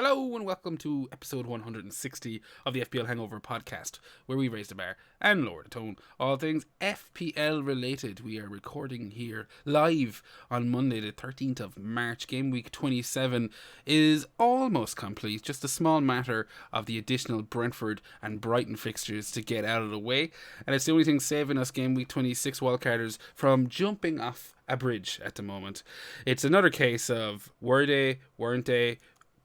Hello and welcome to episode 160 of the FPL Hangover Podcast, where we raise the bar and lower the tone. All things FPL related. We are recording here live on Monday the 13th of March. Game week 27 is almost complete. Just a small matter of the additional Brentford and Brighton fixtures to get out of the way. And it's the only thing saving us game week 26 wildcarders from jumping off a bridge at the moment. It's another case of were they, weren't they,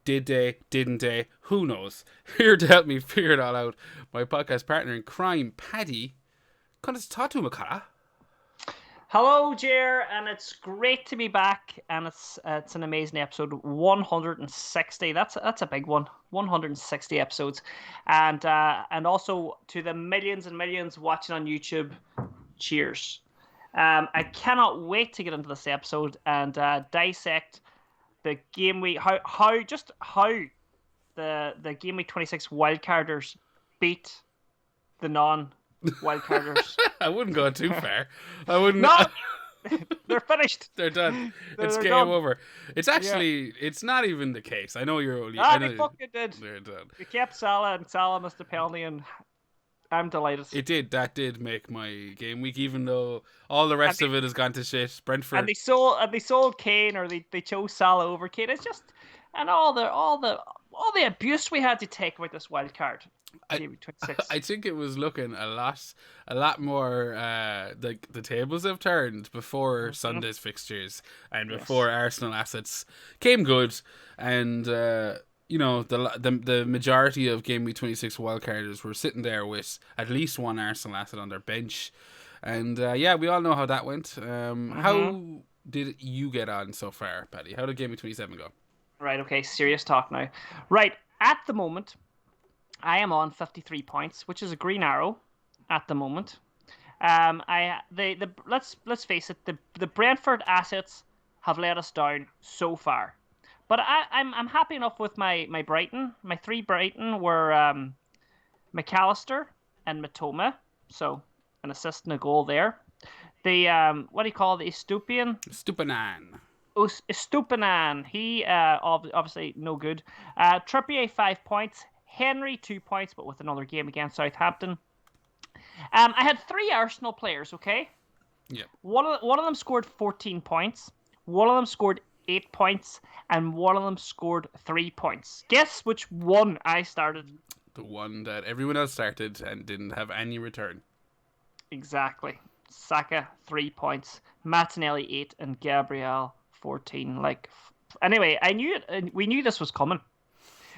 did they, didn't they, who knows? Here to help me figure it all out, my podcast partner in crime, Paddy. Can I talk to him, Cara? Hello, Ger, and it's great to be back, and it's an amazing episode, 160. That's a big one, 160 episodes, and also to the millions and millions watching on YouTube, cheers. I cannot wait to get into this episode and dissect the game week, how the game week 26 wildcarders beat the non-wildcarders. I wouldn't go too far. I wouldn't. No, they're finished. They're done. It's They're game done. over. It's actually, it's not even the case. I know you're only. They fucking did. They're done. We kept Salah, and Salah missed a penalty, and I'm delighted. It did. That did make my game week, even though all the rest of it has gone to shit. Brentford. And they sold Kane, or they chose Salah over Kane. It's just, and all the abuse we had to take with this wild card. I think it was looking a lot more like the tables have turned before Sunday's fixtures and before Arsenal assets came good, and the majority of game week 26 wildcarders were sitting there with at least one Arsenal asset on their bench, and we all know how that went. How did you get on so far, Paddy? How did game week 27 go? Right, okay, serious talk now. Right, at the moment, I am on 53 points, which is a green arrow at the moment. Let's face it, the Brentford assets have let us down so far. But I'm happy enough with my Brighton. My three Brighton were McAllister and Matoma, so an assist and a goal there. The what do you call the Stupinan. Stupinan. He obviously no good. Trippier 5 points. Henry 2 points, but with another game against Southampton. I had three Arsenal players. Okay. Yeah. One of them scored 14 points. One of them scored 8 points, and one of them scored 3 points. Guess which one I started? The one that everyone else started and didn't have any return. Exactly. Saka 3 points, Martinelli 8, and Gabriel 14. Anyway, I knew it. We knew this was coming.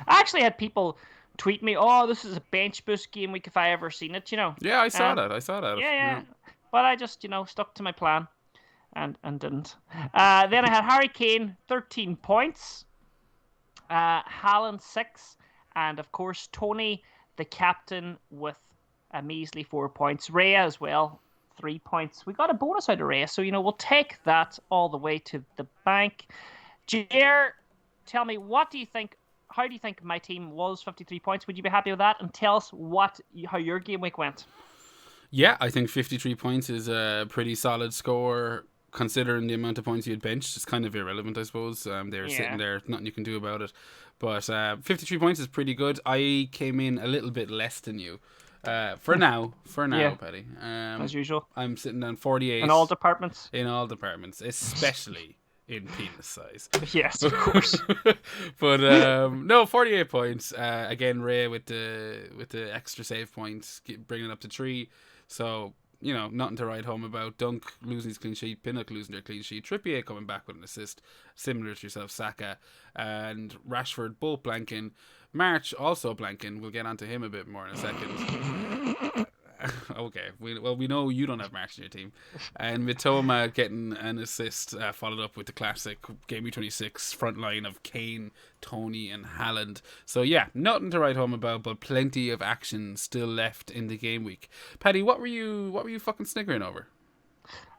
I actually had people tweet me, "Oh, this is a bench boost game week if I ever seen it." Yeah, I saw that. Yeah. But I just stuck to my plan. And didn't. Then I had Harry Kane, 13 points. Haaland, 6. And, of course, Tony, the captain, with a measly 4 points. Raya as well, 3 points. We got a bonus out of Raya, so, we'll take that all the way to the bank. Ger, tell me, how do you think my team was 53 points? Would you be happy with that? And tell us how your game week went. Yeah, I think 53 points is a pretty solid score. Considering the amount of points you had benched, it's kind of irrelevant, I suppose. They were sitting there, nothing you can do about it. But 53 points is pretty good. I came in a little bit less than you. For now, Paddy. As usual. I'm sitting on 48. In all departments? In all departments, especially in penis size. Yes, of course. But no, 48 points. Again, Ray with the extra save points, bringing it up to 3. So, nothing to write home about. Dunk losing his clean sheet, Pinnock losing their clean sheet, Trippier coming back with an assist, similar to yourself, Saka, and Rashford both blanking. March also blanking. We'll get onto him a bit more in a second. Okay, we know you don't have March in your team. And Mitoma getting an assist, followed up with the classic Game Week 26 front line of Kane, Tony and Haaland. So yeah, nothing to write home about, but plenty of action still left in the game week. Paddy, what were you fucking sniggering over?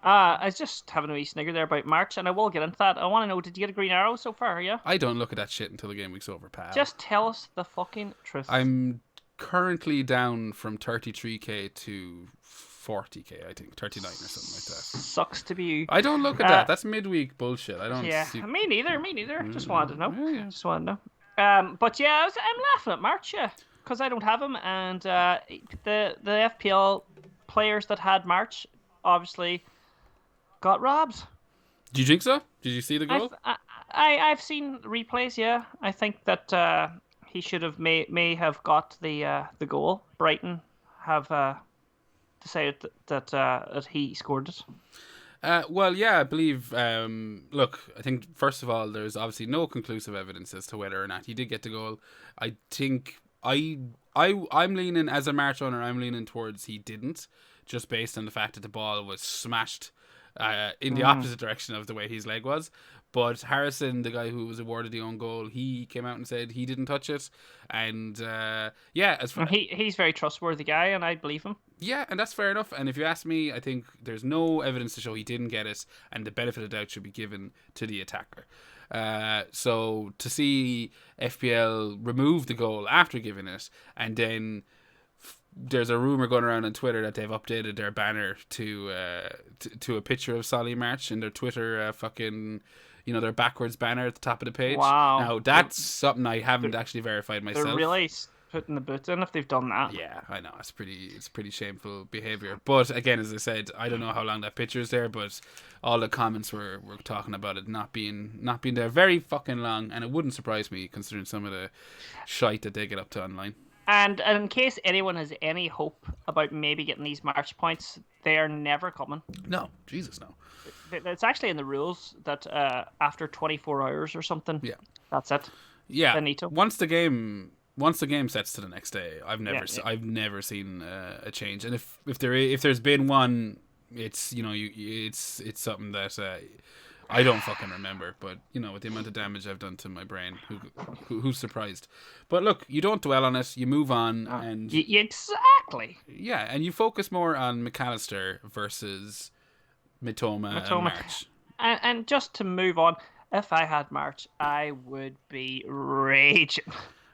I was just having a wee snigger there about March, and I will get into that. I want to know, did you get a green arrow so far, yeah? I don't look at that shit until the game week's over, pal. Just tell us the fucking truth. I'm currently down from 33k to 40k, I think 39 or something like that. Sucks to be you. I don't look at that. That's midweek bullshit. I don't. Yeah, me neither. Just wanted to know. Yeah. Just wanted to know. But yeah, I'm laughing at March, yeah, because I don't have him, and the FPL players that had March obviously got robbed. Do you think so? Did you see the goal? I've seen replays. Yeah, I think that he should have may have got the goal. Brighton have decided that he scored it. Well, yeah, I believe. Look, I think first of all, there's obviously no conclusive evidence as to whether or not he did get the goal. I think I'm leaning as a March owner. I'm leaning towards he didn't, just based on the fact that the ball was smashed in the opposite direction of the way his leg was. But Harrison, the guy who was awarded the own goal, he came out and said he didn't touch it. And yeah, as far he's a very trustworthy guy, and I believe him. Yeah, and that's fair enough. And if you ask me, I think there's no evidence to show he didn't get it, and the benefit of doubt should be given to the attacker. So to see FPL remove the goal after giving it, and then there's a rumor going around on Twitter that they've updated their banner to a picture of Solly March in their Twitter their backwards banner at the top of the page. Wow. Now that's something I haven't actually verified myself. They're really putting the boot in if they've done that. Yeah, I know. It's pretty shameful behaviour. But again, as I said, I don't know how long that picture's there, but all the comments were talking about it not being there very fucking long, and it wouldn't surprise me considering some of the shite that they get up to online. And in case anyone has any hope about maybe getting these March points, they are never coming. No, Jesus, no. It's actually in the rules that after 24 hours or something, that's it. Yeah, Benito. Once the game sets to the next day, I've never seen a change. And if there's been one, it's it's something that I don't fucking remember. But with the amount of damage I've done to my brain, who's surprised? But look, you don't dwell on it. You move on, and exactly. Yeah, and you focus more on McAllister versus Mitoma and March. And just to move on, if I had March, I would be raging.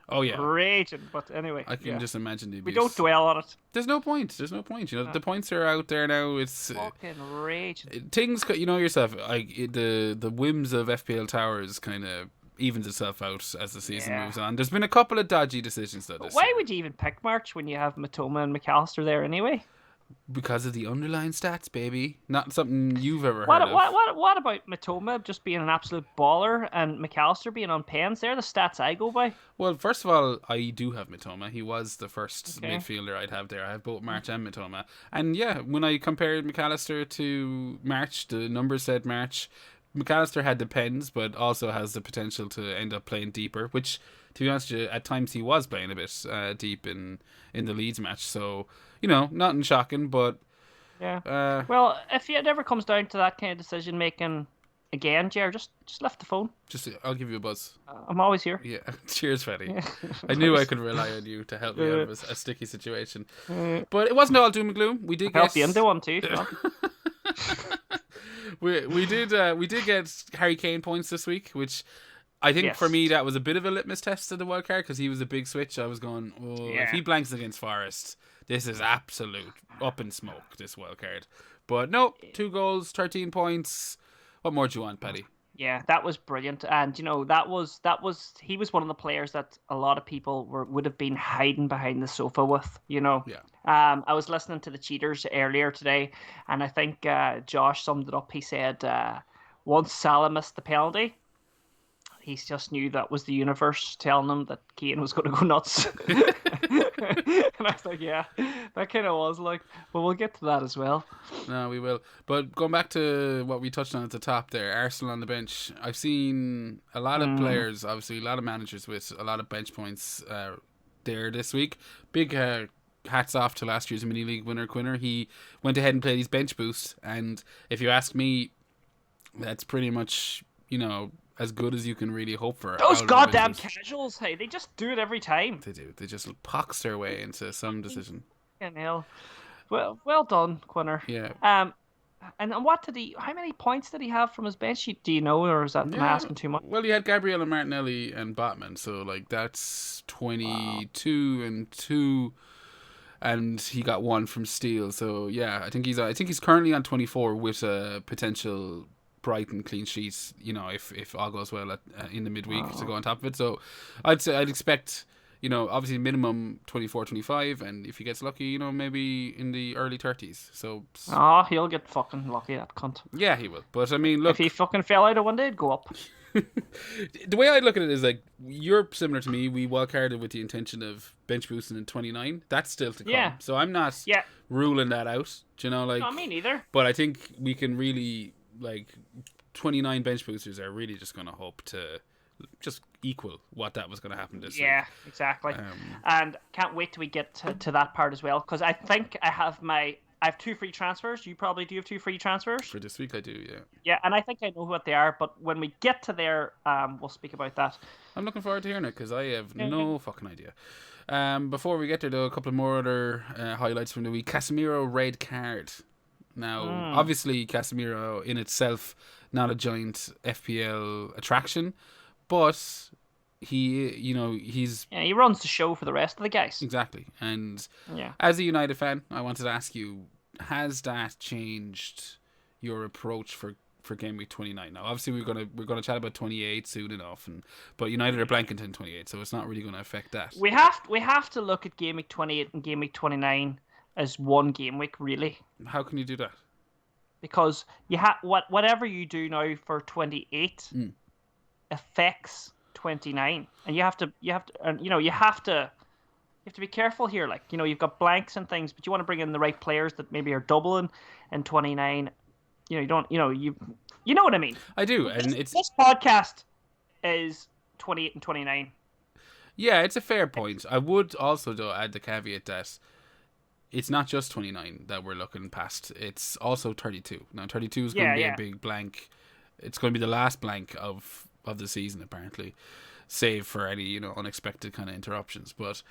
Oh yeah, raging. But anyway, I can just imagine the abuse. We don't dwell on it. There's no point. The points are out there now. It's fucking raging. Things, yourself. The whims of FPL Towers kind of evens itself out as the season moves on. There's been a couple of dodgy decisions though. Why would you even pick March when you have Mitoma and McAllister there anyway? Because of the underlying stats, baby. Not something you've ever heard of. What about Mitoma just being an absolute baller and McAllister being on pens? They're the stats I go by. Well, first of all, I do have Mitoma. He was the first midfielder I'd have there. I have both March and Mitoma. And yeah, when I compared McAllister to March, the numbers said March. McAllister had the pens, but also has the potential to end up playing deeper, which, to be honest with you, at times he was playing a bit deep in the Leeds match. So, nothing shocking, but... Yeah. Well, if it ever comes down to that kind of decision making again, Ger, just lift the phone. I'll give you a buzz. I'm always here. Yeah. Cheers, Paddy. Yeah. I knew I could rely on you to help me out of a sticky situation. But it wasn't all doom and gloom. We did help you into one too. we did get Harry Kane points this week, which I think for me that was a bit of a litmus test of the wild card because he was a big switch. I was going, if he blanks against Forest, this is absolute up in smoke, this wild card. But no, 2 goals, 13 points. What more do you want, Paddy? Yeah, that was brilliant, and that was he was one of the players that a lot of people would have been hiding behind the sofa with. Yeah. I was listening to the Cheaters earlier today, and I think Josh summed it up. He said once Salah missed the penalty, he just knew that was the universe telling him that Kane was going to go nuts. And I was like, yeah, that kind of was like, well, we'll get to that as well. No, we will. But going back to what we touched on at the top there, Arsenal on the bench. I've seen a lot of players, obviously a lot of managers with a lot of bench points there this week. Big hats off to last year's mini league winner Quinner. He went ahead and played his bench boost, and if you ask me, that's pretty much as good as you can really hope for. Those goddamn casuals, hey, they just do it every time. They do. They just pox their way into some decision. Hell. Well done, Quinner. Yeah. And what how many points did he have from his bench sheet? Do you know, or is that asking too much? Well, he had Gabriel and Martinelli and Botman, so that's 22 and 2, and he got 1 from Steele. So yeah, I think he's currently on 24 with a potential Brighton clean sheets, if all goes well in the midweek to go on top of it. So I'd say I'd expect, obviously minimum 24, 25, and if he gets lucky, maybe in the early 30s. So he'll get fucking lucky, that cunt. yeah, he will. But I mean, look, if he fucking fell out of one day, it'd go up. The way I look at it is like, you're similar to me. We wildcarded with the intention of bench boosting in 29. That's still to come. Yeah. So I'm not ruling that out. No, me neither. But I think we can really, 29 bench boosters are really just going to hope to just equal what that was going to happen this week. Yeah, exactly. And can't wait till we get to that part as well, because I think I have 2 free transfers. You probably do have 2 free transfers. For this week, I do, yeah. Yeah, and I think I know what they are, but when we get to there, we'll speak about that. I'm looking forward to hearing it, because I have no fucking idea. Before we get there, though, a couple of more other highlights from the week. Casemiro, red card. Now, obviously, Casemiro in itself, not a giant FPL attraction, but he runs the show for the rest of the guys. Exactly. And as a United fan, I wanted to ask you, has that changed your approach for game week 29? Now, obviously, we're gonna chat about 28 soon enough, but United are blanking in 28, so it's not really going to affect that. We have to look at game week 28 and game week 29 as one game week, really. How can you do that? Because whatever you do now for 28 affects 29, and you have to be careful here. Like, you've got blanks and things, but you want to bring in the right players that maybe are doubling in 29. You know what I mean. I do, and this podcast is 28 and 29. Yeah, it's a fair point. I would also, though, add the caveat that it's not just 29 that we're looking past. It's also 32. Now, 32 is going to be a big blank. It's going to be the last blank of the season, apparently, save for any unexpected kind of interruptions. But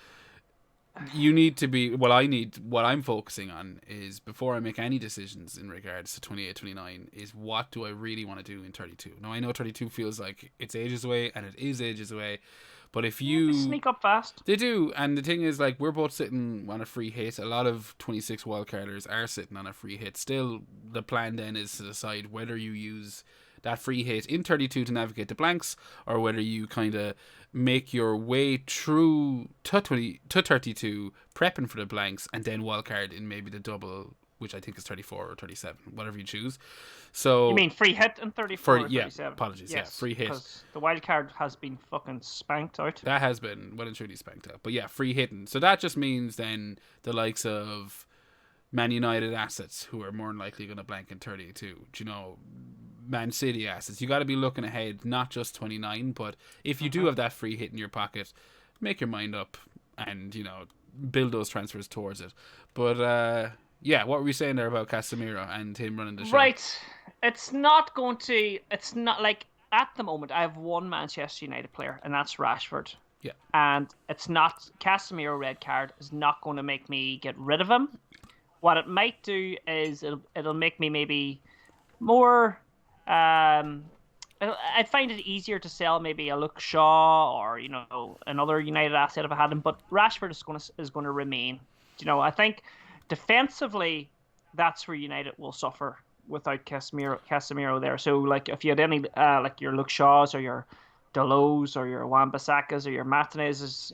you need to be what I'm focusing on is, before I make any decisions in regards to 28, 29, is what do I really want to do in 32. Now, I know 32 feels like it's ages away, and it is ages away. But if you sneak up fast, they do. And the thing is, like, we're both sitting on a free hit. A lot of 26 wildcarders are sitting on a free hit. Still, the plan then is to decide whether you use that free hit in 32 to navigate the blanks, or whether you kind of make your way through to 32, prepping for the blanks, and then wildcard in maybe the double, which I think is 34 or 37, whatever you choose. So you mean free hit in 34 or 37? Yeah, apologies. Yes, free hit. Because the wild card has been fucking spanked out. That has been well and truly spanked out. But yeah, free hitting. So that just means then the likes of Man United assets, who are more than likely going to blank in 32. Man City assets. You got to be looking ahead, not just 29, but if you do have that free hit in your pocket, make your mind up and, build those transfers towards it. But, what were we saying there about Casemiro and him running the show? Right. It's not like, at the moment, I have one Manchester United player, and that's Rashford. Yeah. And it's not, Casemiro red card is not going to make me get rid of him. What it might do is it'll make me maybe more, I'd find it easier to sell maybe a Luke Shaw or another United asset if I had him. But Rashford is going to remain. I think defensively that's where United will suffer without Casemiro there. So like if you had any like your Luke Shaws or your Delos or your Wan-Bissakas or your Martinez's,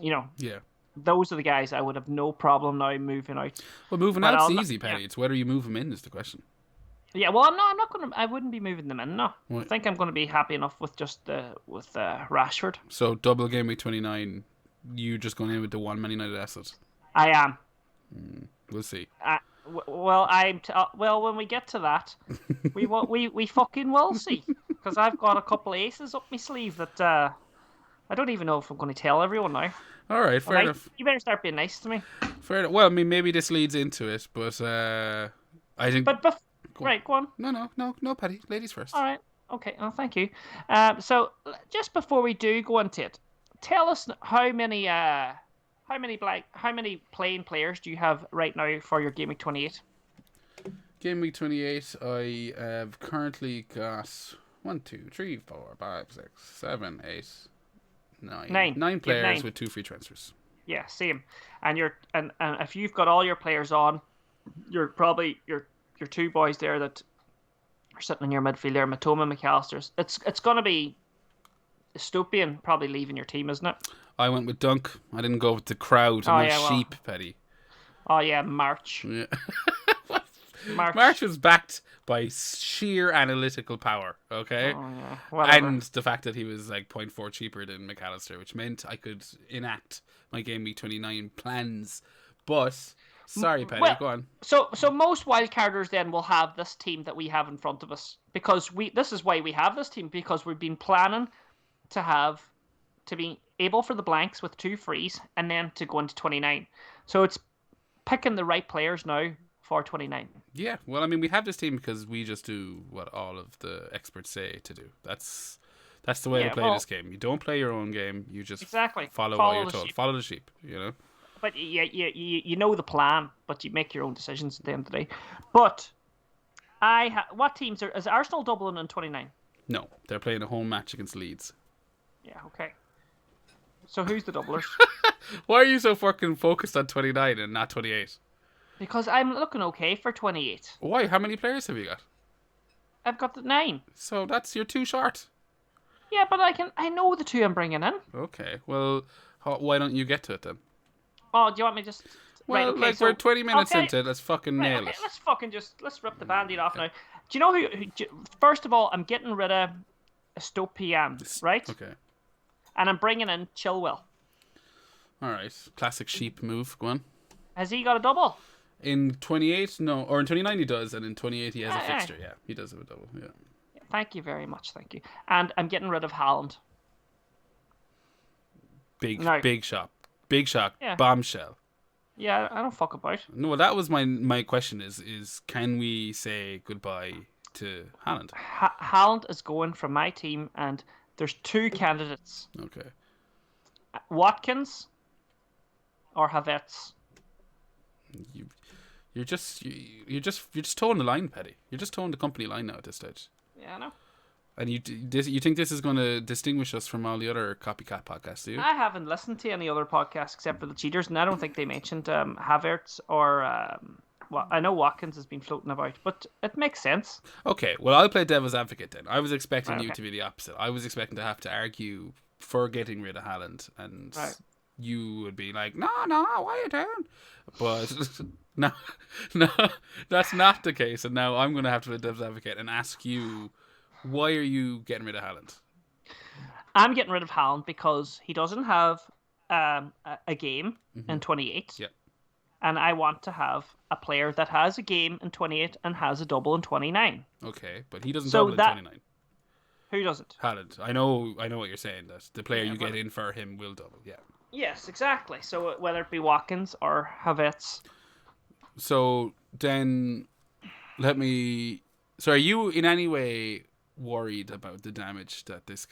those are the guys I would have no problem now moving out. Well, moving out's easy, Paddy. It's whether you move them in is the question. Yeah, well, I'm not going to. I wouldn't be moving them in. No, I think I'm going to be happy enough with just with Rashford. So double game week 29, you just going in with the one Man United asset. I am. We'll see. Well, when we get to that, we fucking will see, because I've got a couple of aces up my sleeve that I don't even know if I'm going to tell everyone now. All right, fair enough. You better start being nice to me. Fair enough. Well, I mean, maybe this leads into it, but I think. Right, go on. No, Paddy. Ladies first. All right. Okay. Oh, thank you. So just before we do go into it, tell us how many playing players do you have right now for your game week 28? Game week 28, I have currently got 1, 2, 3, 4, 5, 6, 7, 8, 9. 9 players with 2 free transfers. Yeah, same. And if you've got all your players on, you're probably your 2 boys there that sitting in your midfield there, Matoma, McAllister's. It's going to be dystopian probably leaving your team, isn't it? I went with Dunk. I didn't go with the crowd. I'm not sheep, Paddy. Oh, yeah, March. Yeah. March was backed by sheer analytical power, okay? Oh, yeah. Whatever. And the fact that he was like 0.4 cheaper than McAllister, which meant I could enact my Game Week 29 plans. But, sorry, Paddy, go on. So most wildcarders then will have this team that we have in front of us. Because this is why we have this team, because we've been planning to be able for the blanks with 2 frees and then to go into 29. So it's picking the right players now for 29. Yeah, well, I mean, we have this team because we just do what all of the experts say to do. That's the way to play this game. You don't play your own game. You just follow what you're told. Follow the sheep, you know? But you know the plan, but you make your own decisions at the end of the day. But what teams is Arsenal Dublin in 29? No, they're playing a home match against Leeds. Yeah, okay. So who's the doublers? Why are you so fucking focused on 29 and not 28? Because I'm looking okay for 28. Why? How many players have you got? I've got the 9. So you're too short. Yeah, but I know the 2 I'm bringing in. Okay, well, why don't you get to it then? Oh, do you want me just... Well, right, okay, we're 20 minutes into it. Let's fucking nail it. Let's rip the Band-Aid off now. Do you know who first of all, I'm getting rid of Estopian, right? Okay. And I'm bringing in Chilwell. All right, classic sheep move. Go on. Has he got a double? In 28, no, or in 29 he does, and in 28 he has a fixture. Yeah, he does have a double. Yeah. Thank you very much. Thank you. And I'm getting rid of Haaland. Big shot. Yeah. Bombshell. Yeah, I don't fuck about. No, that was my question is can we say goodbye to Haaland? Haaland is going from my team, and there's 2 candidates. Okay. Watkins or Havertz. You're just towing the line, Paddy. You're just towing the company line now at this stage. Yeah, I know. And you think this is going to distinguish us from all the other copycat podcasts, do you? I haven't listened to any other podcasts except for the Cheaters, and I don't think they mentioned Havertz or well, I know Watkins has been floating about, but it makes sense. Okay, well, I'll play devil's advocate then. I was expecting you to be the opposite. I was expecting to have to argue for getting rid of Haaland, and you would be like, no, what are you doing? But no, that's not the case. And now I'm going to have to play devil's advocate and ask you, why are you getting rid of Haaland? I'm getting rid of Haaland because he doesn't have a game in 28. Yeah. And I want to have a player that has a game in 28 and has a double in 29. Okay, but he doesn't double in 29. Who doesn't? Haaland. I know what you're saying. That the player you get in for him will double. Yeah. Yes, exactly. So whether it be Watkins or Havertz. So then, So are you in any way worried about the damage that this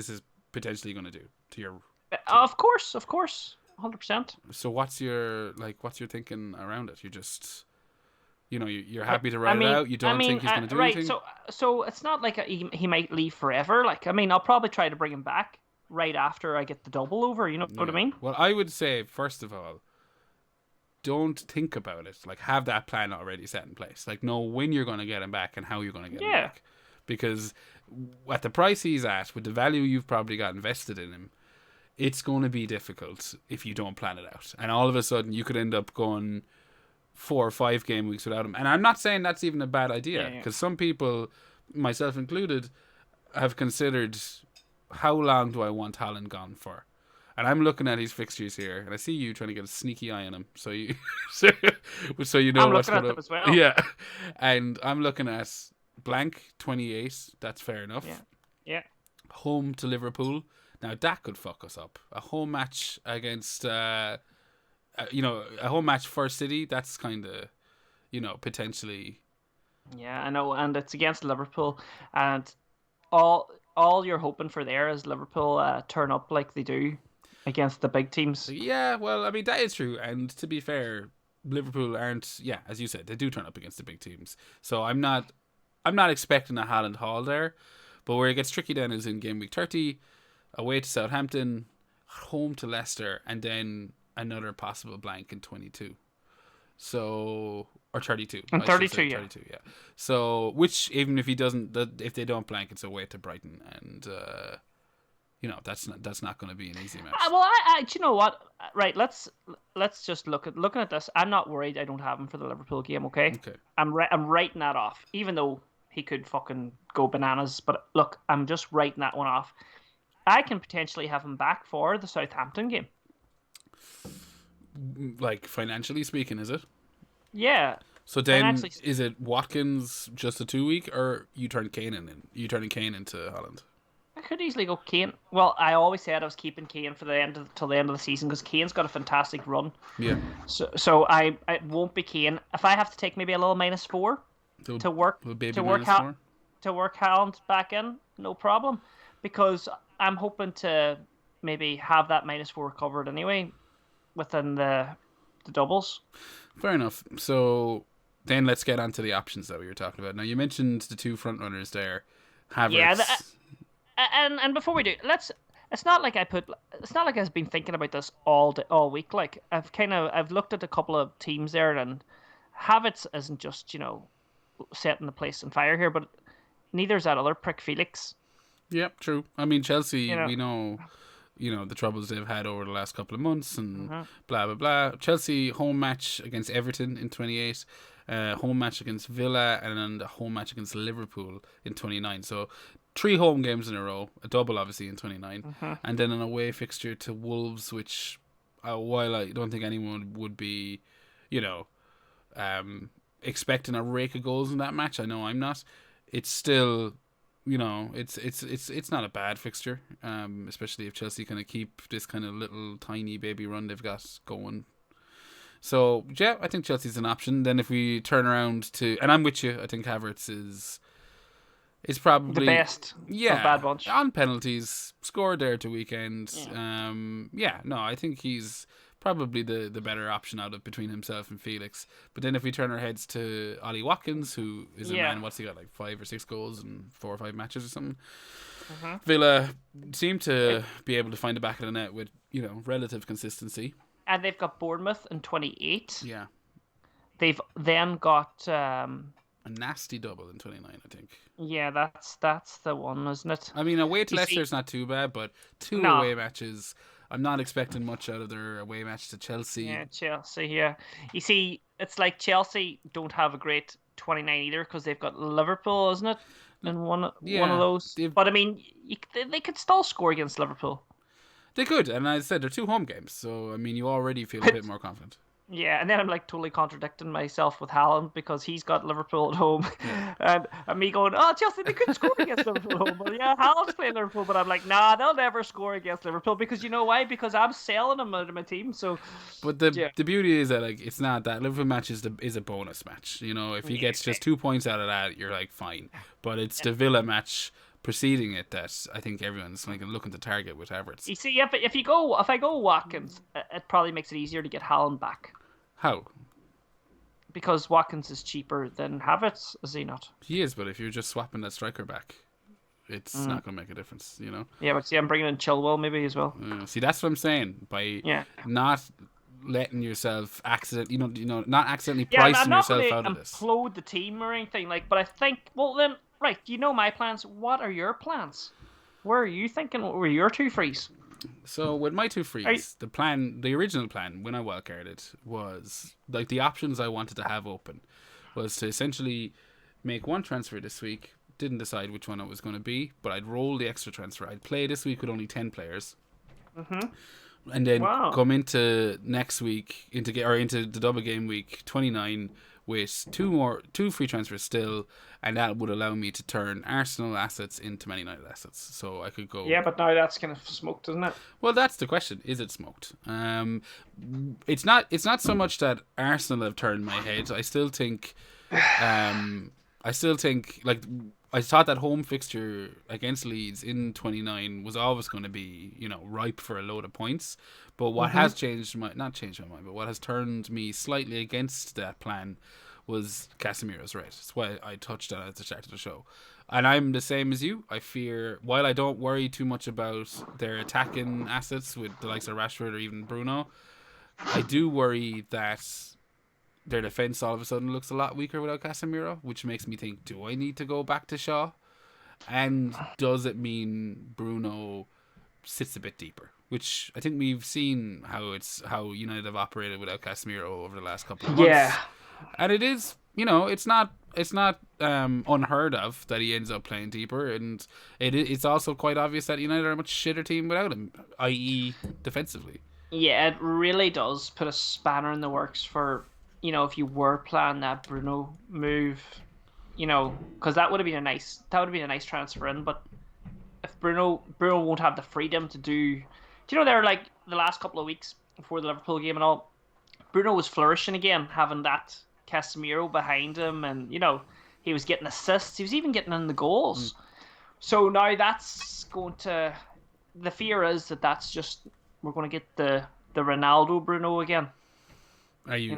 is potentially going to do to your? Of course, 100%. So what's your thinking around it? You just, you're happy to ride it out. You don't think he's going to do anything. So it's not like he might leave forever. Like, I mean, I'll probably try to bring him back right after I get the double over. You know what I mean? Well, I would say first of all, don't think about it. Like, have that plan already set in place. Like, know when you're going to get him back and how you're going to get him back. Because at the price he's at, with the value you've probably got invested in him, it's going to be difficult if you don't plan it out. And all of a sudden, you could end up going 4 or 5 game weeks without him. And I'm not saying that's even a bad idea, because some people, myself included, have considered, how long do I want Haaland gone for? And I'm looking at his fixtures here, and I see you trying to get a sneaky eye on him, so you know what's going to. As well. Yeah, and I'm looking at blank 28. That's fair enough. Yeah. Home to Liverpool. Now that could fuck us up. A home match against, a home match for City. That's kind of, potentially. Yeah, I know, and it's against Liverpool, and all you're hoping for there is Liverpool turn up like they do against the big teams. Yeah, well, I mean, that is true. And to be fair, Liverpool aren't, as you said, they do turn up against the big teams. So I'm not expecting a Haaland haul there. But where it gets tricky then is in game week 30, away to Southampton, home to Leicester, and then another possible blank in 22. So Or 32. And I should 32, say yeah. 32, yeah. So, which, even if if they don't blank, it's away to Brighton. And, that's not going to be an easy match. Well, do you know what? Right, let's just looking at this. I'm not worried. I don't have him for the Liverpool game. Okay. Okay. I'm writing that off, even though he could fucking go bananas. But look, I'm just writing that one off. I can potentially have him back for the Southampton game. Like, financially speaking, is it? Yeah. So then, is it Watkins just a 2-week, or you turn Kane in? You turning Kane into Haaland? I could easily go Kane. Well, I always said I was keeping Kane for till the end of the season because Kane's got a fantastic run. Yeah. So it won't be Kane. If I have to take maybe a little -4 to work Haaland back in, no problem, because I'm hoping to maybe have that -4 covered anyway within the doubles. Fair enough. So then let's get on to the options that we were talking about. Now, you mentioned the two front runners there, Havertz. Yeah, and before we do, it's not like I've been thinking about this all week. Like I've looked at a couple of teams there, and Havertz isn't just setting the place on fire here, but neither is that other prick Felix. Yep, true. I mean, Chelsea, we know, the troubles they've had over the last couple of months and blah, blah, blah. Chelsea home match against Everton in 28, home match against Villa, and a home match against Liverpool in 29. So 3 home games in a row, a double obviously in 29, and then an away fixture to Wolves, which, while I don't think anyone would be, expecting a rake of goals in that match, I know I'm not, it's still... it's not a bad fixture, especially if Chelsea kind of keep this kind of little tiny baby run they've got going. So, yeah, I think Chelsea's an option. Then if we turn around to... And I'm with you, I think Havertz is probably... the best of bad bunch. On penalties, scored there to weekend. Yeah. I think he's probably the better option out of between himself and Felix. But then if we turn our heads to Ollie Watkins, who is a man, what's he got, like 5 or 6 goals in 4 or 5 matches or something? Villa seem to be able to find the back of the net with, relative consistency. And they've got Bournemouth in 28. Yeah. They've then got... a nasty double in 29, I think. Yeah, that's the one, isn't it? I mean, away to Leicester's not too bad, but 2 away matches... I'm not expecting much out of their away match to Chelsea. Yeah, Chelsea, yeah. You see, it's like Chelsea don't have a great 29 either because they've got Liverpool, isn't it? In one of those. But, I mean, they could still score against Liverpool. They could, and as I said, they're 2 home games. So, I mean, you already feel a bit more confident. Yeah, and then I'm like totally contradicting myself with Haaland because he's got Liverpool at home, and me going, "Oh, Chelsea, they couldn't score against Liverpool at home." But yeah, Haaland's playing Liverpool, but I'm like, "Nah, they'll never score against Liverpool because you know why? Because I'm selling them out of my team." So, but the beauty is that like it's not that Liverpool match is a bonus match. If he gets just 2 points out of that, you're like fine. But it's the Villa match preceding it that I think everyone's like looking to target with Havertz. You see, if I go Watkins, it probably makes it easier to get Haaland back. How? Because Watkins is cheaper than Havertz, is he not? He is, but if you're just swapping that striker back, it's not going to make a difference, Yeah, but see, I'm bringing in Chilwell maybe as well. See, that's what I'm saying. By not letting yourself accidentally pricing yourself out of this. Implode the team or anything but I think, well then, right, you know my plans. What are your plans? Where are you thinking? What were your 2 frees? So with my 2 frees, the original plan when I wildcarded was like the options I wanted to have open was to essentially make 1 transfer this week. Didn't decide which one it was going to be, but I'd roll the extra transfer. I'd play this week with only 10 players, and then come into next week into the double game week 29 with 2 free transfers still, and that would allow me to turn Arsenal assets into Man United assets. So I could go... Yeah, but now that's kind of smoked, isn't it? Well, that's the question. Is it smoked? It's not so much that Arsenal have turned my head. I still think... like... I thought that home fixture against Leeds in 29 was always going to be, ripe for a load of points. But what has not changed my mind, but what has turned me slightly against that plan was Casemiro's rate. That's why I touched on it at the start of the show. And I'm the same as you. I fear, while I don't worry too much about their attacking assets with the likes of Rashford or even Bruno, I do worry that their defense all of a sudden looks a lot weaker without Casemiro, which makes me think, do I need to go back to Shaw? And does it mean Bruno sits a bit deeper? Which I think we've seen how United have operated without Casemiro over the last couple of months. Yeah. And it is, it's not unheard of that he ends up playing deeper, and it's also quite obvious that United are a much shitter team without him, i.e. defensively. Yeah, it really does put a spanner in the works for, if you were planning that Bruno move, because that would have been a nice transfer in. But if Bruno won't have the freedom to do there, like the last couple of weeks before the Liverpool game and all, Bruno was flourishing again, having that Casemiro behind him, and he was getting assists, he was even getting in the goals. So now that's going to, the fear is that's just, we're going to get the Ronaldo Bruno again. You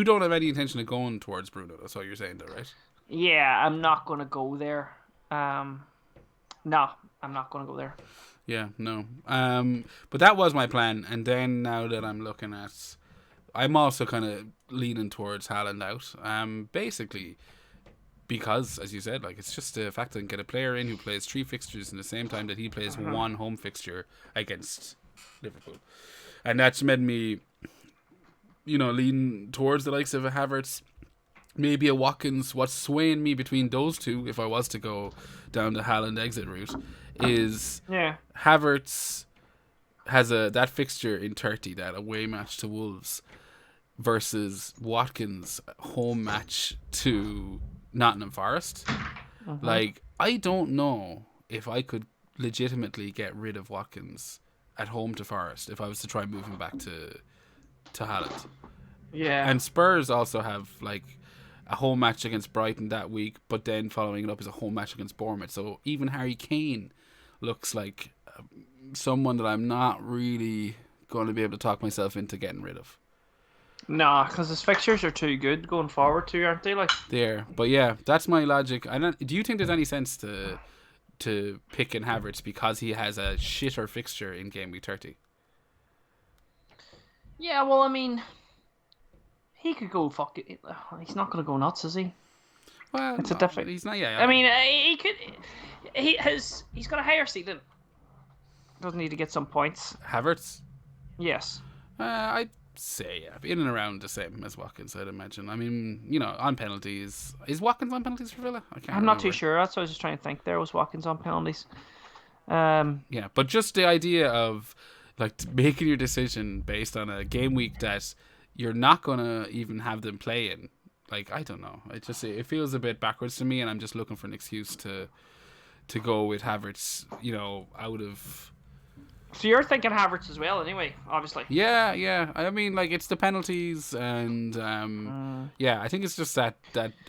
don't have any intention of going towards Bruno? That's what you're saying, though, right? Yeah, I'm not going to go there. No, I'm not going to go there. Yeah, no. But that was my plan, and then now that I'm looking at, I'm also kind of leaning towards Haaland out. Basically, because, as you said, like, it's just the fact that I can get a player in who plays 3 fixtures in the same time that he plays 1 home fixture against Liverpool. And that's made me, lean towards the likes of a Havertz, maybe a Watkins. What's swaying me between those two, if I was to go down the Haaland exit route, is Havertz has that fixture in 30, that away match to Wolves, versus Watkins' home match to Nottingham Forest. Like, I don't know if I could legitimately get rid of Watkins at home to Forest if I was to try and move him back to Haaland. Yeah. And Spurs also have, like, a home match against Brighton that week, but then following it up is a home match against Bournemouth. So even Harry Kane looks like someone that I'm not really going to be able to talk myself into getting rid of. Nah, because his fixtures are too good going forward too, aren't they? Like, there, but yeah, that's my logic. Do you think there's any sense to picking Havertz because he has a shitter fixture in game week 30? Yeah, well, I mean, he could go fuck it. He's not going to go nuts, is he? Well, it's no, a different. He's not. Yeah. I mean, he could. He's got a higher ceiling. Doesn't need to get some points. Havertz. Yes. I'd say in and around the same as Watkins, I'd imagine. I mean, on penalties. Is Watkins on penalties for Villa? I'm not too sure. That's what I was just trying to think. There was Watkins on penalties. Yeah, but just the idea of, like, making your decision based on a game week that you're not gonna even have them play in. Like, I don't know. It feels a bit backwards to me, and I'm just looking for an excuse to go with Havertz. Out of. So you're thinking Havertz as well, anyway, obviously. Yeah. I mean, like, it's the penalties, and yeah, I think it's just that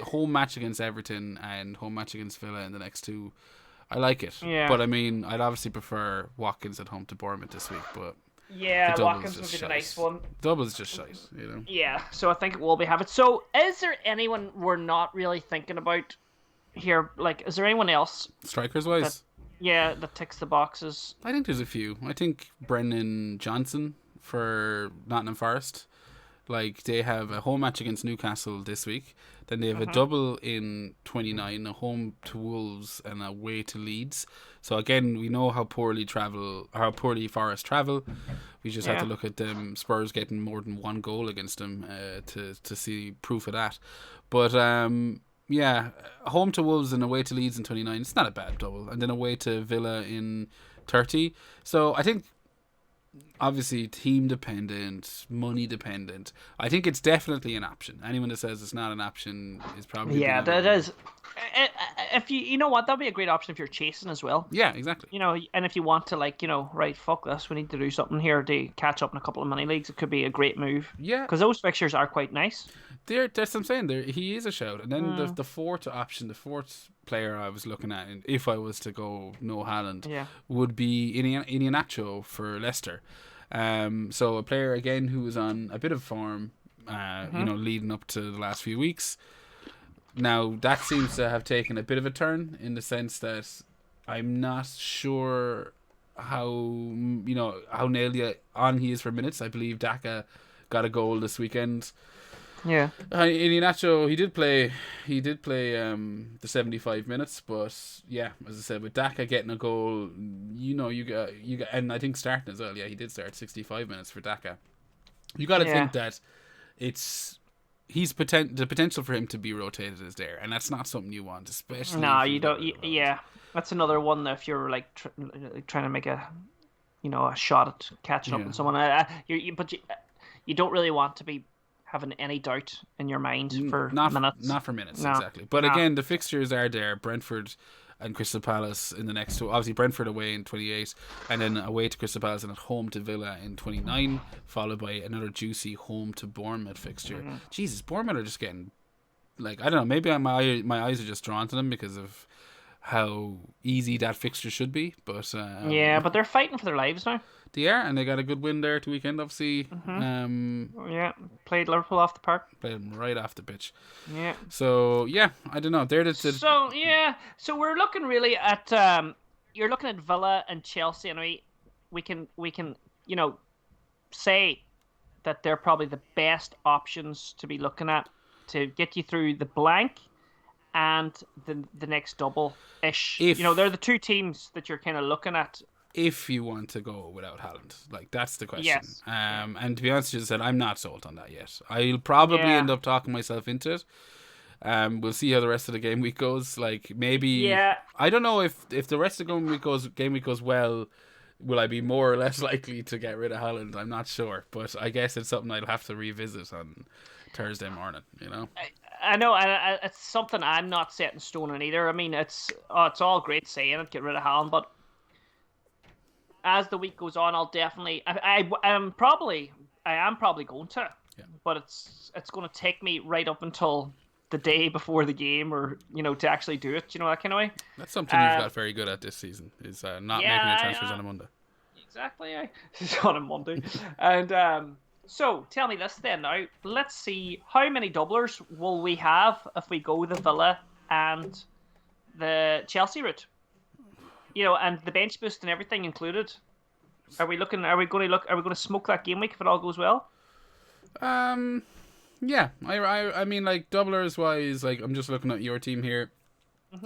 home match against Everton and home match against Villa in the next two. I like it, but I mean, I'd obviously prefer Watkins at home to Bournemouth this week, but yeah, Watkins would be the nice one. Double's just shite, Yeah, so I think it will be Havertz. So, is there anyone we're not really thinking about here? Like, is there anyone else strikers wise? That ticks the boxes? I think there's a few. I think Brennan Johnson for Nottingham Forest. Like, they have a home match against Newcastle this week. Then they have a double in 29, a home to Wolves and a away to Leeds. So again, we know how poorly Forest travel. We just have to look at them Spurs getting more than 1 goal against them to see proof of that. But yeah, home to Wolves and away to Leeds in 29. It's not a bad double. And then away to Villa in 30. So I think, obviously, team dependent, money dependent. I think it's definitely an option. Anyone that says it's not an option is probably that is. If you know what, that'd be a great option if you're chasing as well. Yeah, exactly. And if you want to, like, right, fuck this, we need to do something here to catch up in a couple of money leagues. It could be a great move. Yeah, because those fixtures are quite nice. That's what I'm saying. He is a shout. And then the fourth option, the fourth player I was looking at, and if I was to go no Haaland, would be Iheanacho for Leicester. So a player again who was on a bit of form, leading up to the last few weeks. Now that seems to have taken a bit of a turn in the sense that I'm not sure how nailed on he is for minutes. I believe Daka got a goal this weekend. Yeah. Iheanacho, he did play the 75 minutes, but yeah, as I said, with Daka getting a goal, you got, and I think starting as well. Yeah, he did start 65 minutes for Daka. You got to think that the potential for him to be rotated is there, and that's not something you want, especially. No, you don't. Yeah, that's another one that if you're like trying to make a shot at catching up with someone. But you don't really want to be having any doubt in your mind for minutes. Not for minutes, exactly. But again, the fixtures are there. Brentford and Crystal Palace in the next two. Obviously, Brentford away in 28, and then away to Crystal Palace and at home to Villa in 29, followed by another juicy home to Bournemouth fixture. Jesus, Bournemouth are just getting, like, I don't know, maybe my eyes are just drawn to them because of how easy that fixture should be. But but they're fighting for their lives now. They are, and they got a good win there to weekend, obviously. Played Liverpool off the park. Played them right off the pitch. Yeah. So, yeah, I don't know. So we're looking really at, you're looking at Villa and Chelsea, and we can say that they're probably the best options to be looking at to get you through the blank and the next double-ish. They're the two teams that you're kind of looking at. If you want to go without Haaland, like, that's the question. Yes. And to be honest, as I said, I'm not sold on that yet. I'll probably end up talking myself into it. We'll see how the rest of the game week goes. Like, maybe I don't know if the rest of the game week goes well. Will I be more or less likely to get rid of Haaland? I'm not sure, but I guess it's something I'll have to revisit on Thursday morning. I know, and it's something I'm not set in stone on either. I mean, it's all great saying it, get rid of Haaland, but as the week goes on, I'll definitely. I am probably going to, but it's going to take me right up until the day before the game, or to actually do it. That kind of way. That's something you've got very good at this season. Is not making the transfers on a Monday. Exactly, it's on a Monday, and so tell me this then. Now let's see how many doublers will we have if we go the Villa and the Chelsea route. And the bench boost and everything included. Are we going to smoke that game week if it all goes well? Yeah. I mean, like, doublers wise, like, I'm just looking at your team here.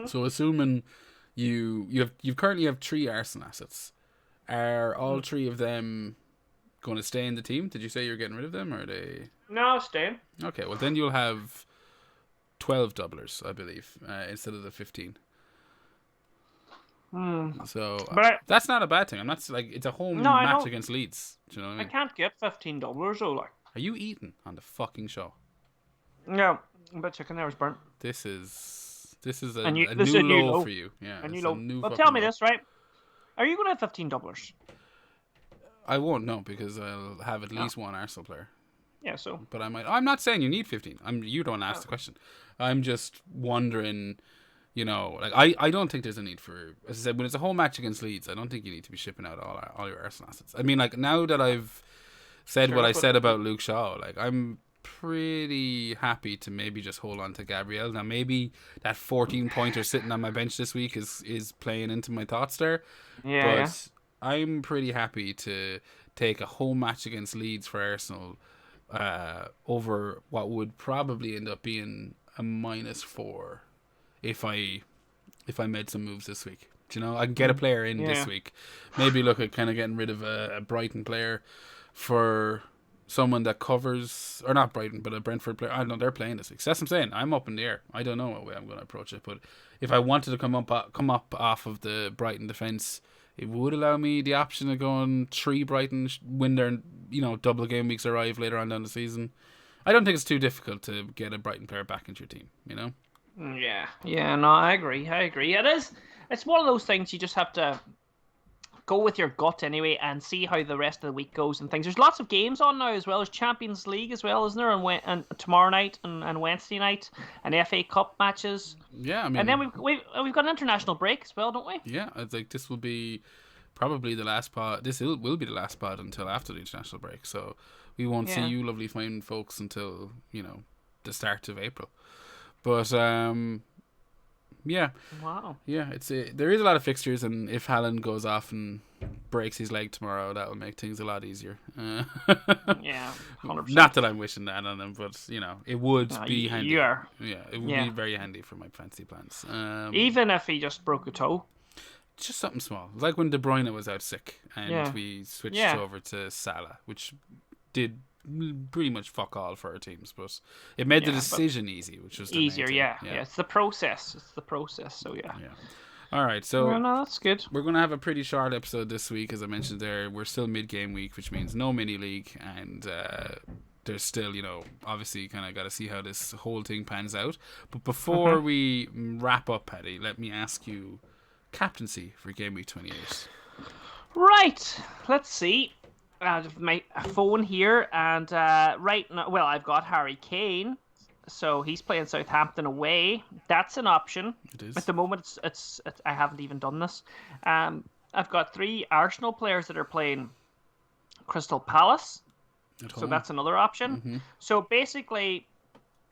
So assuming you currently have 3 Arsenal assets, are all 3 of them going to stay in the team? Did you say you're getting rid of them, or are they? No, staying. Okay, well then you'll have 12 doublers, I believe, instead of the 15. So that's not a bad thing. I'm not like it's a home match against Leeds. Do you know what I mean? I can't get 15 doublers though. Like, are you eating on the fucking show? No, I bet chicken there was burnt. This is a new low for you. Yeah, a new low. Well, tell me this, right? Are you going to have 15 doublers? I won't know because I'll have at least one Arsenal player. Yeah, so. But I might. I'm not saying you need 15. You don't ask the question. I'm just wondering. Like, I don't think there's a need for, as I said, when it's a home match against Leeds, I don't think you need to be shipping out all your Arsenal assets. I mean, like, now that I've said what I said about Luke Shaw, like, I'm pretty happy to maybe just hold on to Gabriel. Now, maybe that 14-pointer sitting on my bench this week is playing into my thoughts there. Yeah. But I'm pretty happy to take a home match against Leeds for Arsenal over what would probably end up being a -4. If I made some moves this week. I can get a player in this week. Maybe look at kind of getting rid of a Brighton player for someone that covers, or not Brighton, but a Brentford player. I don't know, they're playing this week. So that's what I'm saying. I'm up in the air. I don't know what way I'm going to approach it, but if I wanted to come up off of the Brighton defence, it would allow me the option of going 3 Brighton, win their, double game weeks arrive later on down the season. I don't think it's too difficult to get a Brighton player back into your team, Yeah, no, I agree. It is. It's one of those things you just have to go with your gut anyway and see how the rest of the week goes and things. There's lots of games on now as well. There's Champions League as well, isn't there? And tomorrow night and Wednesday night, and FA Cup matches. Yeah, I mean, and then we've got an international break as well, don't we? Yeah, I think this will be probably the last pod. This will be the last pod until after the international break. So we won't see you lovely fine folks until the start of April. But yeah, wow, yeah, there is a lot of fixtures, and if Haaland goes off and breaks his leg tomorrow, that will make things a lot easier. Yeah, 100%. Not that I'm wishing that on him, but it would be handy. You are. Yeah, it would be very handy for my fantasy plans. Even if he just broke a toe. Just something small, like when De Bruyne was out sick, and we switched over to Salah, which did pretty much fuck all for our teams, but it made the decision easy, which was easier. Yeah, it's the process. So yeah. All right, so no, that's good. We're gonna have a pretty short episode this week, as I mentioned there. We're still mid-game week, which means no mini league, and there's still, obviously, kind of got to see how this whole thing pans out. But before we wrap up, Paddy, let me ask you captaincy for game week 28. Right, let's see. I have my phone here, and right now, well, I've got Harry Kane, so he's playing Southampton away. That's an option. It is. At the moment, it's I haven't even done this. I've got 3 Arsenal players that are playing Crystal Palace, so that's another option. So basically,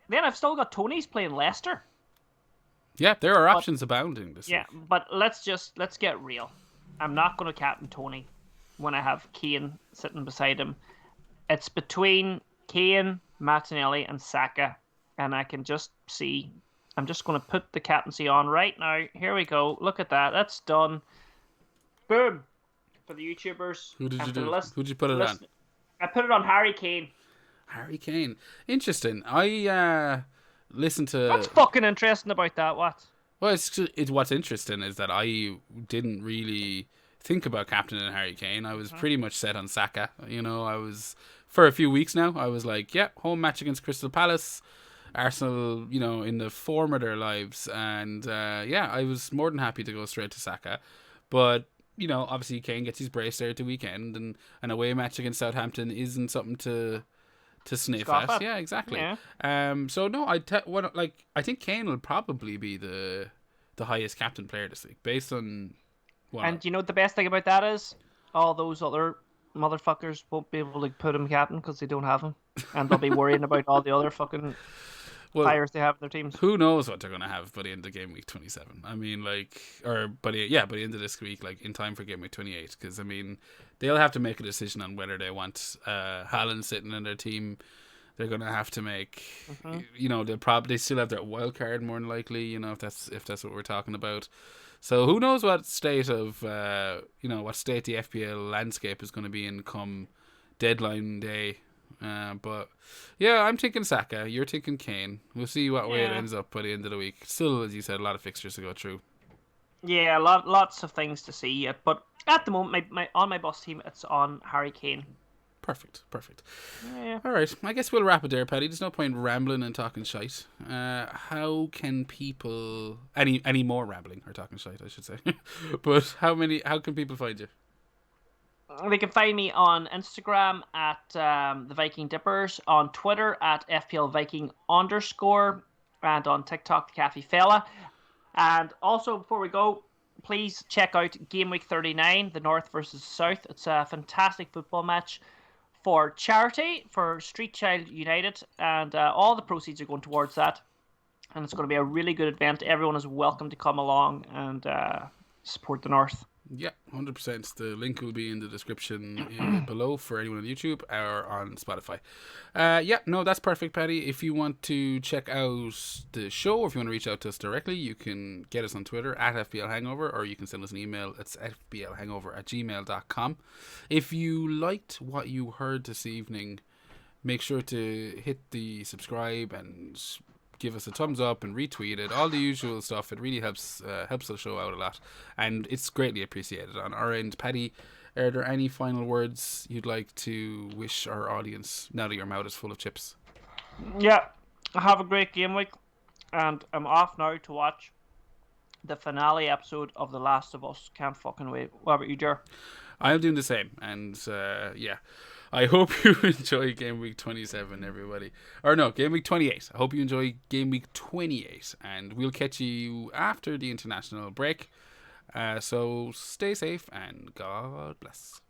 then I've still got Tony's playing Leicester. Yeah, there are options abounding this week. Yeah, but let's get real. I'm not going to captain Tony when I have Kane sitting beside him. It's between Kane, Martinelli, and Saka, and I can just see. I'm just going to put the captaincy on right now. Here we go. Look at that. That's done. Boom. For the YouTubers. Who did you do? Who did you put it on? I put it on Harry Kane. Harry Kane. Interesting. I listened to... What's fucking interesting about that? What? Well, what's interesting is that I didn't really think about captaining Harry Kane. I was pretty much set on Saka. I was, for a few weeks now, I was like, home match against Crystal Palace. Arsenal, in the form of their lives. And, I was more than happy to go straight to Saka. But, obviously Kane gets his brace there at the weekend. And an away match against Southampton isn't something to sniff at. Yeah, exactly. Yeah. So, no, I think Kane will probably be the highest captain player this week, based on... And you know what the best thing about that is? All those other motherfuckers won't be able to put him captain because they don't have him. And they'll be worrying about all the other fucking players they have in their teams. Who knows what they're going to have by the end of game week 27. I mean, by the end of this week, in time for game week 28. Because, they'll have to make a decision on whether they want Haaland sitting in their team. They're going to have to make, they still have their wild card more than likely, if that's what we're talking about. So who knows what state of, what state the FPL landscape is going to be in come deadline day. But yeah, I'm thinking Saka. You're thinking Kane. We'll see what way it ends up by the end of the week. Still, as you said, a lot of fixtures to go through. Yeah, lots of things to see yet. But at the moment, on my boss team, it's on Harry Kane. Perfect. Yeah. All right, I guess we'll wrap it there, Paddy. There's no point rambling and talking shite. How can people... Any more rambling or talking shite, I should say. But how can people find you? They can find me on Instagram at the Viking Dippers, on Twitter at FPL Viking _, and on TikTok, the Cafe Fella. And also, before we go, please check out Game Week 39, the North versus South. It's a fantastic football match for charity, for Street Child United, and all the proceeds are going towards that. And it's going to be a really good event. Everyone is welcome to come along and support the North. Yeah, 100%. The link will be in the description below for anyone on YouTube or on Spotify. That's perfect, Paddy. If you want to check out the show, or if you want to reach out to us directly, you can get us on Twitter at FPL Hangover, or you can send us an email. It's fplhangover@gmail.com. If you liked what you heard this evening, make sure to hit the subscribe and give us a thumbs up and retweet it, all the usual stuff. It really helps the show out a lot, and it's greatly appreciated on our end. Paddy, are there any final words you'd like to wish our audience now that your mouth is full of chips? Yeah, have a great game week, and I'm off now to watch the finale episode of The Last of Us. Can't fucking wait. What about you, Ger? I'm doing the same, and I hope you enjoy Game Week 27, everybody. Or no, Game Week 28. I hope you enjoy Game Week 28. And we'll catch you after the international break. So stay safe and God bless.